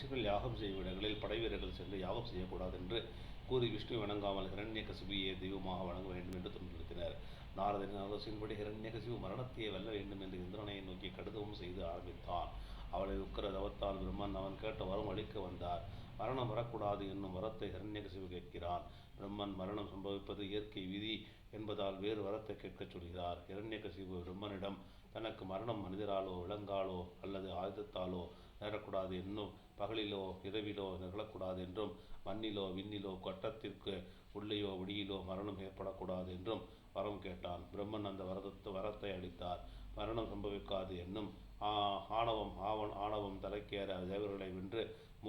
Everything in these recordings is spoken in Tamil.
ரிஷிகள் யாகம் செய்யும் இடங்களில் படைவீரர்கள் சென்று யாகம் செய்யக்கூடாது என்று கூறி விஷ்ணு வணங்காமல் ஹிரண்யகசிபுவையே தெய்வமாக வணங்க வேண்டும் என்று துன்புறுத்தினர். நாரதரின் ஆலோசனைப்படி ஹிரண்யகசிபு மரணத்தையே வெல்ல வேண்டும் என்று இந்திரனை நோக்கி கடிதமும் செய்து ஆரம்பித்தான். அவளை உக்கர தவத்தால் பிரம்மன் அவன் கேட்ட வரம் அளிக்க வந்தார். மரணம் வரக்கூடாது என்னும் வரத்தை ஹிரண்யகசிபு கேட்கிறான். பிரம்மன் மரணம் சம்பவிப்பது இயற்கை விதி என்பதால் வேறு வரத்தை கேட்கச் சொல்கிறார். ஹிரண்யகசிபு பிரம்மனிடம் தனக்கு மரணம் மனிதராலோ விலங்காலோ அல்லது ஆயுதத்தாலோ நேரக்கூடாது என்னும், பகலிலோ இரவிலோ நிகழக்கூடாது என்றும், மண்ணிலோ விண்ணிலோ கட்டத்திற்கு உள்ளேயோ வெளியிலோ மரணம் ஏற்படக்கூடாது என்றும் வரம் கேட்டான். பிரம்மன் அந்த வரத்தை அளித்தார். மரணம் சம்பவிக்காது என்னும் ஆணவம் தலைக்கேற தேவர்களை வென்று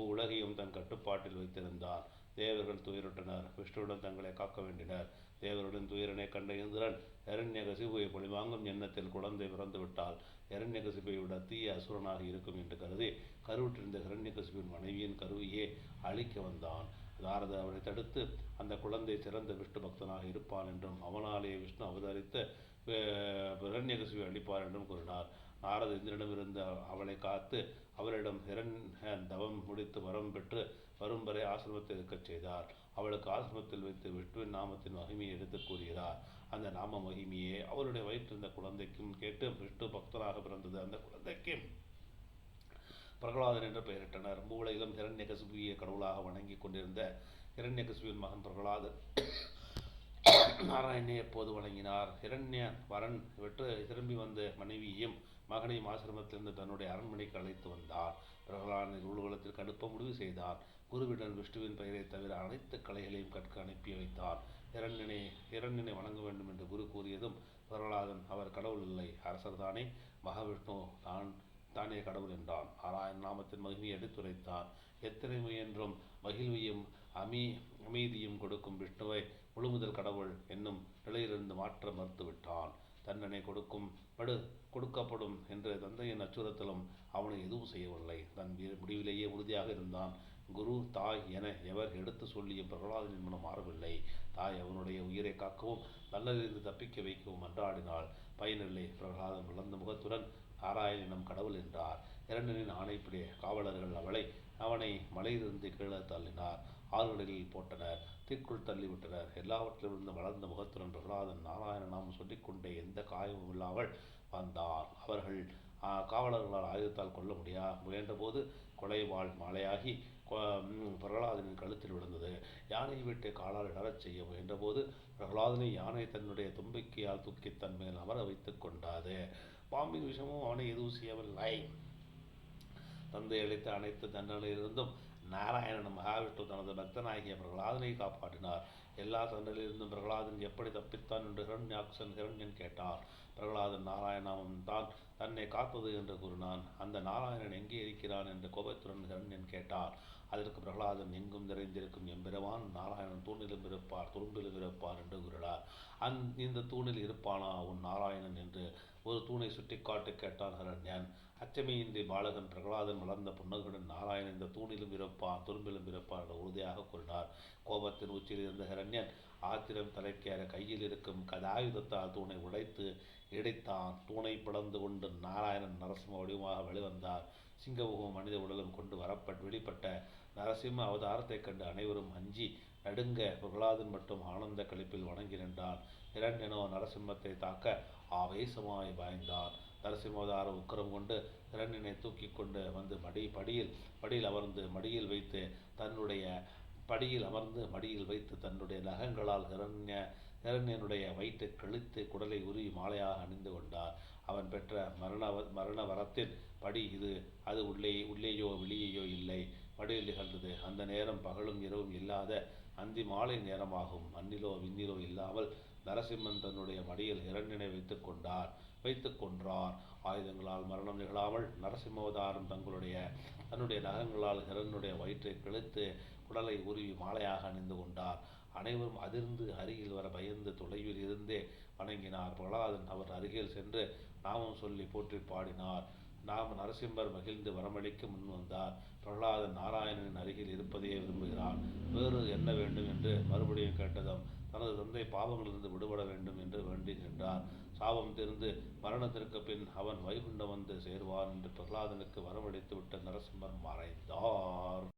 உலகையும் தன் கட்டுப்பாட்டில் வைத்திருந்தார். தேவர்கள் துயருட்டனர். விஷ்ணுவுடன் தங்களை காக்க வேண்டினர். தேவருடன் துயரனை கண்ட இந்திரன் ஹிரண்யகசிபுவை பழிவாங்கும் எண்ணத்தில் குழந்தை பிறந்துவிட்டால் ஹிரண்யகசிபுவை விட தீய அசுரனாக இருக்கும் என்று கருதி கருவுற்றிருந்த ஹிரண்யகசிபுவின் மனைவியின் கருவையே அழிக்க வந்தான். நாரதர் அவரை தடுத்து அந்த குழந்தை சிறந்த விஷ்ணு பக்தனாக இருப்பான் என்றும் அவனாலேயே விஷ்ணு அவதரித்து ஹிரண்யகசிபுவை அளிப்பார் என்றும் கூறினார். நாரத இந்திரனிடமிருந்து அவளை காத்து அவளிடம் தவம் முடித்து வரம் பெற்று வரும் வரை ஆசிரமத்தில் இருக்கச் செய்தார். அவளுக்கு ஆசிரமத்தில் வைத்து விஷ்ணுவின் நாமத்தின் மகிமையை எடுத்து கூறுகிறார். அந்த நாம மகிமையே அவளுடைய வயிற்றிருந்த குழந்தைக்கும் கேட்டு விஷ்ணு பக்தனாக பிறந்தது. அந்த குழந்தைக்கு பிரகலாதன் என்று பெயரிட்டனர். மூளையிலும் ஹிரண்யகசிபுவையே கடவுளாக வணங்கி கொண்டிருந்த ஹிரண்யகசிபுவின் மகன் பிரகலாதன் நாராயணனை எப்போது வணங்கினார். ஹிரண்ய வரன் விட்டு திரும்பி வந்த மனைவியையும் மகனையும் ஆசிரமத்திலிருந்து தன்னுடைய அரண்மனைக்கு அழைத்து வந்தார். பிரகலாதனை குருகுலத்திற்கு அனுப்ப முடிவு செய்தார். குருவிடன் விஷ்ணுவின் பெயரை தவிர அனைத்து கலைகளையும் கற்க அனுப்பி வைத்தார். ஹிரண்யனை வணங்க வேண்டும் என்று குரு கூறியதும் பிரகலாதன் அவர் கடவுள் இல்லை, அரசர் தானே, மகாவிஷ்ணு தானே கடவுள் என்றான். நாராயண நாமத்தின் மகிமையை எடுத்துரைத்தான். எத்தனை முயன்றும் மகிழ்வையும் அமைதியும் கொடுக்கும் விஷ்ணுவை முழுமுதல் கடவுள் என்னும் நிலையிலிருந்து மாற்ற மறுத்துவிட்டான். தண்டனை கொடுக்கப்படும் என்ற தந்தையின் அச்சுறுத்தலும் அவனை எதுவும் செய்யவில்லை. தன் முடிவிலேயே உறுதியாக இருந்தான். குரு தாய் என எவர் எடுத்து சொல்லிய பிரகலாதனின் மனம் மாறவில்லை. தாய் அவனுடைய உயிரை காக்கவும் நல்லதிலிருந்து தப்பிக்க வைக்கவும் மன்றாடினாள். பயனில்லை. பிரகலாதன் வளர்ந்த முகத்துடன் நாராயணனிடம் கடவுள் என்றார். இரண்டனின் ஆணைப்படி காவலர்கள் அவனை மலையிலிருந்து கீழே தள்ளினார். ஆறுகளில் போட்டனர். தீக்குள் தள்ளிவிட்டனர். எல்லாவற்றிலிருந்து வளர்ந்த முகத்துடன் பிரகலாதன் நாராயண நாமம் சொல்லிக்கொண்டே எந்த காயமும் இல்லாமல் வந்தார். காவலர்களால் ஆயுதத்தால் கொல்ல முயன்றபோது கொலைவாள் மாலையாகி பிரகலாதனின் கழுத்தில் விழுந்தது. யானை விட்டு காலால் இடறச் செய்ய முயன்றபோது பிரகலாதனை யானை தன்னுடைய தும்பிக்கையால் தூக்கி தன் மேல் அமர வைத்துக் கொண்டது. பாம்பின் விஷமும் அவனை எதுவும் செய்யவில்லை. தந்தை அளித்த அனைத்து தண்டனையிலிருந்தும் நாராயணன் மகாவிஷ்ணு தனது பக்தனாகிய பிரகலாதனை காப்பாற்றினார். எல்லா தண்டனையிலிருந்தும் பிரகலாதன் எப்படி தப்பித்தான் என்று ஹிரண்யன் கேட்டார். பிரகலாதன் நாராயணாமம் தான் தன்னை காப்பது என்று கூறினான். அந்த நாராயணன் எங்கே இருக்கிறான் என்று கோபத்துடன் ஹிரண்யன் கேட்டார். அதற்கு பிரகலாதன் எங்கும் நிறைந்திருக்கும் எம்பெருமான் நாராயணன் தூணிலும் இருப்பார், துரும்பிலும் இருப்பார் என்று கூறினார். இந்த தூணில் இருப்பானா உன் நாராயணன் என்று ஒரு தூணை சுட்டிக்காட்டு கேட்டான் ஹிரண்யன். அச்சமையின்றி பாலகன் பிரகலாதன் வளர்ந்த புன்னகையுடன் நாராயணன் இந்த தூணிலும் இருப்பான், துரும்பிலும் இருப்பான் என்று உறுதியாக கூறினார். கோபத்தின் உச்சியில் இருந்த ஹிரண்யன் ஆத்திரம் தலைக்கேற கையில் இருக்கும் கதாயுதத்தால் தூணை உடைத்து இடைத்தான். தூணை பிளந்து கொண்டு நாராயணன் நரசிம்ம வடிவமாக வெளிவந்தார். சிங்கமுகம் மனித உடலும் கொண்டு வெளிப்பட்ட நரசிம்ம அவதாரத்தைக் கண்டு அனைவரும் அஞ்சி நடுங்க பிரகலாதன் மட்டும் ஆனந்த களிப்பில் வணங்கி நின்றான். ஹிரண்யனோ நரசிம்மத்தை தாக்க ஆவேசமாய் பாய்ந்தான். நரசிம்மவதார உக்கரம் கொண்டு ஹிரண்யனை தூக்கி கொண்டு வந்து படியில் அமர்ந்து மடியில் வைத்து தன்னுடைய நகங்களால் ஹிரண்யனுடைய வயிற்றை கிழித்து குடலை உருவி மாலையாக அணிந்து கொண்டார். அவன் பெற்ற மரண வரத்தின் படி இது. அது உள்ளேயோ வெளியேயோ இல்லை, மடியில் நிகழ்ந்தது. அந்த நேரம் பகலும் இரவும் இல்லாத அந்தி மாலை நேரமாகும். மண்ணிலோ விண்ணிலோ இல்லாமல் நரசிம்மன் தன்னுடைய மடியில் ஹிரண்யனை வைத்துக் கொன்றார். ஆயுதங்களால் மரணம் நிகழாமல் நரசிம்மவதாரம் தன்னுடைய நகங்களால் ஹிரண்யனுடைய வயிற்றை கிழித்து குடலை உருவி மாலையாக அணிந்து கொண்டார். அனைவரும் அதிர்ந்து அருகில் வர பயந்து தொலைவில் இருந்தே வணங்கினார். பிரகலாதன் அவர் அருகில் சென்று நாமம் சொல்லி போற்றி பாடினார். நரசிம்மர் மகிழ்ந்து வரமளிக்க முன் வந்தார். பிரகலாதன் நாராயணனின் அருகில் இருப்பதையே விரும்புகிறான். வேறு என்ன வேண்டும் என்று மறுபடியும் கேட்டதும் தனது தந்தை பாவங்களிலிருந்து விடுபட வேண்டும் என்று வேண்டி நின்றார். சாபம் தீர்ந்து மரணத்திற்கு பின் அவன் வைகுண்டம் வந்து சேர்வான் என்று பிரகலாதனுக்கு வரமளித்து விட்ட நரசிம்மர் மறைந்தார்.